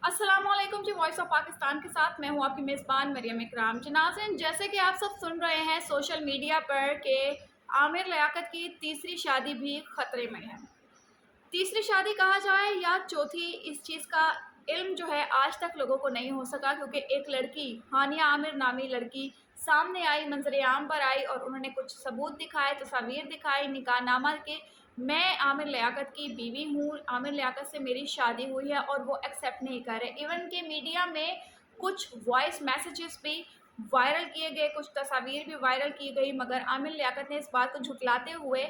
अस्सलाम वालेकुम जी। Voice of Pakistan के साथ मैं हूँ आपकी मेज़बान मरियम इकराम। नाज़रीन, जैसे कि आप सब सुन रहे हैं सोशल मीडिया पर कि आमिर लियाकत की तीसरी शादी भी ख़तरे में है। तीसरी शादी कहा जाए या चौथी, इस चीज़ का इल्म जो है आज तक लोगों को नहीं हो सका, क्योंकि एक लड़की हानिया आमिर नामी लड़की सामने आई, मंजर आम पर आई और उन्होंने कुछ सबूत दिखाए, तस्वीर दिखाई निकाहनामा के, मैं आमिर लियाकत की बीवी हूँ, आमिर लियाकत से मेरी शादी हुई है, और वो एक्सेप्ट नहीं कर रहे। इवन कि मीडिया में कुछ वॉइस मैसेजेस भी वायरल किए गए, कुछ तस्वीर भी वायरल की गई, मगर आमिर लियाकत ने इस बात को झुटलाते हुए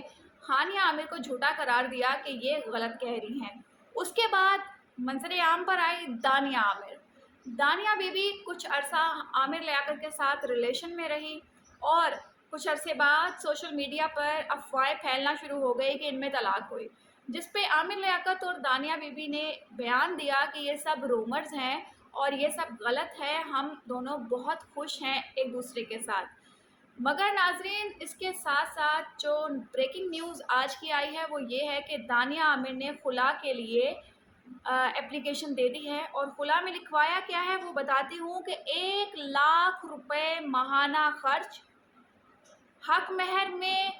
हानिया आमिर को झूठा करार दिया कि ये गलत कह रही हैं। उसके बाद मंजर आम पर आई दानिया आमिर। दानिया बीबी कुछ अरसा आमिर लियाकत के साथ रिलेशन में रही और कुछ अरसे बाद सोशल मीडिया पर अफवाहें फैलना शुरू हो गई कि इनमें तलाक हुई, जिस पे आमिर लियाकत और दानिया बीबी ने बयान दिया कि ये सब रूमर्स हैं और ये सब गलत है, हम दोनों बहुत खुश हैं एक दूसरे के साथ। मगर नाजरीन, इसके साथ साथ जो ब्रेकिंग न्यूज़ आज की आई है वो ये है कि दानिया आमिर ने खुला के लिए एप्लीकेशन दे दी है, और खुला में लिखवाया क्या है वो बताती हूँ कि 1 लाख रुपए माहाना खर्च, हक महर में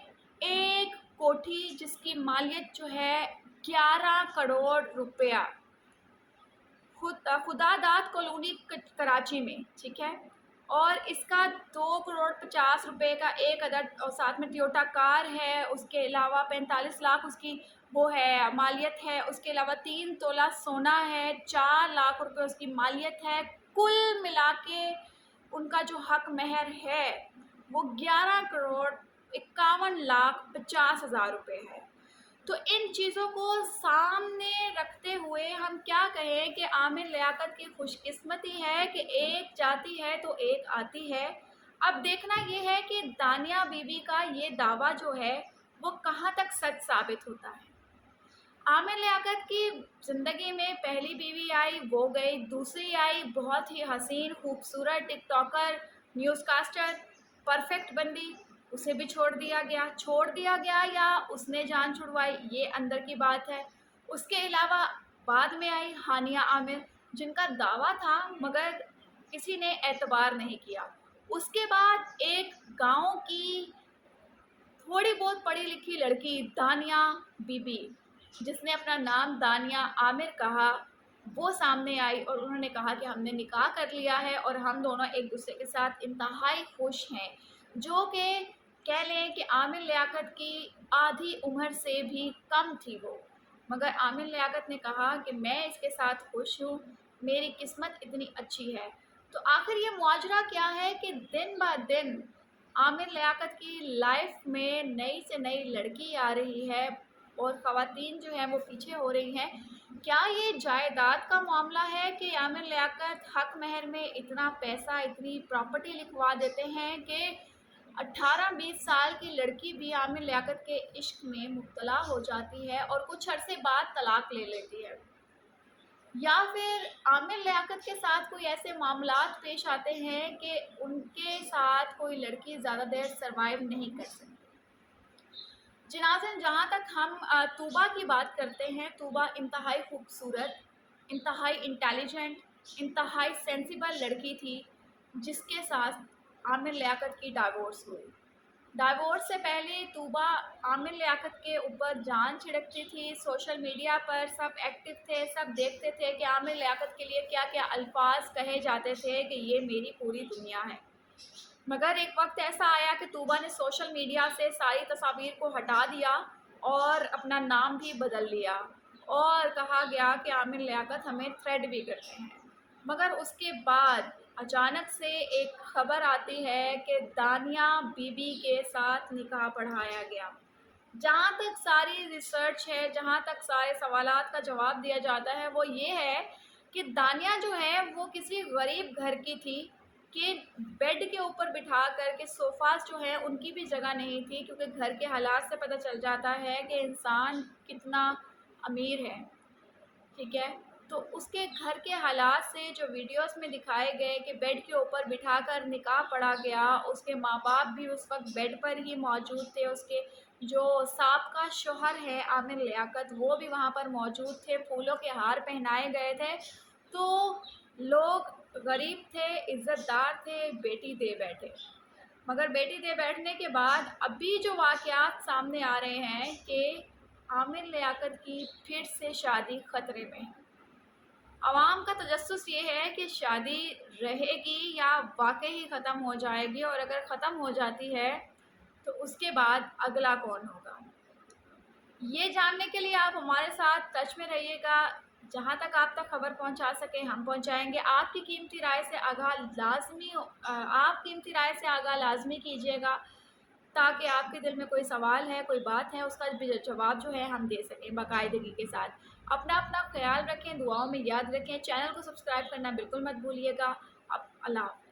1 कोठी जिसकी मालियत जो है 11 करोड़ रुपया, खुदादाद कॉलोनी कराची में, ठीक है। और इसका 2 करोड़ 50 रुपए का एक अदद, और साथ में टोयोटा कार है, उसके अलावा 45 लाख उसकी वो है मालियत है, उसके अलावा 3 तोला सोना है, 4 लाख रुपए उसकी मालियत है। कुल मिला के उनका जो हक महर है वो 11 करोड़ 51 लाख 50 हज़ार रुपये है। तो इन चीज़ों को सामने रखते हुए हम क्या कहें कि आमिर लियाकत की खुशकिस्मती है कि एक जाती है तो एक आती है। अब देखना ये है कि दानिया बीबी का ये दावा जो है वो कहाँ तक सच साबित होता है। आमिर लियाकत की ज़िंदगी में पहली बीवी आई, वो गई, दूसरी आई, बहुत ही हसीन खूबसूरत टिकटॉकर, न्यूज़कास्टर, परफेक्ट बंदी, उसे भी छोड़ दिया गया या उसने जान छुड़वाई, ये अंदर की बात है। उसके अलावा बाद में आई हानिया आमिर, जिनका दावा था मगर किसी ने एतबार नहीं किया। उसके बाद एक गांव की थोड़ी बहुत पढ़ी लिखी लड़की दानिया बीबी, जिसने अपना नाम दानिया आमिर कहा, वो सामने आई और उन्होंने कहा कि हमने निकाह कर लिया है और हम दोनों एक दूसरे के साथ इंतहाई खुश हैं। जो कि कह लें कि आमिर लियाकत की आधी उम्र से भी कम थी वो, मगर आमिर लियाकत ने कहा कि मैं इसके साथ खुश हूँ, मेरी किस्मत इतनी अच्छी है। तो आखिर ये मुआजरा क्या है कि दिन ब दिन आमिर लियाकत की लाइफ में नई से नई लड़की आ रही है और ख़वातीन जो हैं वो पीछे हो रही हैं। क्या ये जायदाद का मामला है कि आमिर लियाकत हक महर में इतना पैसा, इतनी प्रॉपर्टी लिखवा देते हैं कि 18-20 साल की लड़की भी आमिर लियाकत के इश्क में मुब्तला हो जाती है और कुछ अरसे बाद तलाक ले लेती है? या फिर आमिर लियाकत के साथ कोई ऐसे मामलात पेश आते हैं कि उनके साथ कोई लड़की ज़्यादा देर सर्वाइव नहीं कर सकती? जी नाज़रीन, जहाँ तक हम तूबा की बात करते हैं, तूबा इंतहाई खूबसूरत, इंतहाई इंटेलिजेंट, इंतहाई सेंसिबल लड़की थी, जिसके साथ आमिर लियाकत की डाइवोर्स हुई। डाइवोर्स से पहले तूबा आमिर लियाकत के ऊपर जान छिड़कती थी, सोशल मीडिया पर सब एक्टिव थे, सब देखते थे कि आमिर लियाकत के लिए क्या क्या अल्फाज कहे जाते थे कि ये मेरी पूरी दुनिया है। मगर एक वक्त ऐसा आया कि तूबा ने सोशल मीडिया से सारी तस्वीर को हटा दिया और अपना नाम भी बदल लिया, और कहा गया कि आमिर लियाकत हमें थ्रेड भी करते हैं। मगर उसके बाद अचानक से एक ख़बर आती है कि दानिया बीबी के साथ निकाह पढ़ाया गया। जहाँ तक सारी रिसर्च है, जहाँ तक सारे सवालात का जवाब दिया जाता है वो ये है कि दानिया जो है वो किसी गरीब घर की थी कि बेड के ऊपर बिठा कर के, सोफ़ास जो हैं उनकी भी जगह नहीं थी, क्योंकि घर के हालात से पता चल जाता है कि इंसान कितना अमीर है, ठीक है। तो उसके घर के हालात से जो वीडियोस में दिखाए गए कि बेड के ऊपर बिठाकर निकाह पढ़ा गया, उसके माँ बाप भी उस वक्त बेड पर ही मौजूद थे, उसके जो साबका शौहर है आमिर लियाकत वो भी वहाँ पर मौजूद थे, फूलों के हार पहनाए गए थे, تو لوگ غریب تھے، عزت دار تھے، بیٹی دے بیٹھے، مگر بیٹی دے بیٹھنے کے بعد ابھی جو واقعات سامنے آ رہے ہیں کہ عامر لیاقت کی پھر سے شادی خطرے میں ہے۔ عوام کا تجسس یہ ہے کہ شادی رہے گی یا واقعی ہی ختم ہو جائے گی، اور اگر ختم ہو جاتی ہے تو اس کے بعد اگلا کون ہوگا۔ یہ جاننے کے لیے آپ ہمارے ساتھ ٹچ میں رہیے گا، جہاں تک آپ تک خبر پہنچا سکیں ہم پہنچائیں گے۔ آپ کی قیمتی رائے سے آگاہ لازمی کیجیے گا، تاکہ آپ کے دل میں کوئی سوال ہے، کوئی بات ہے، اس کا بھی جواب جو ہے ہم دے سکیں باقاعدگی کے ساتھ۔ اپنا خیال رکھیں، دعاؤں میں یاد رکھیں، چینل کو سبسکرائب کرنا بالکل مت بھولیے گا۔ اللہ حافظ۔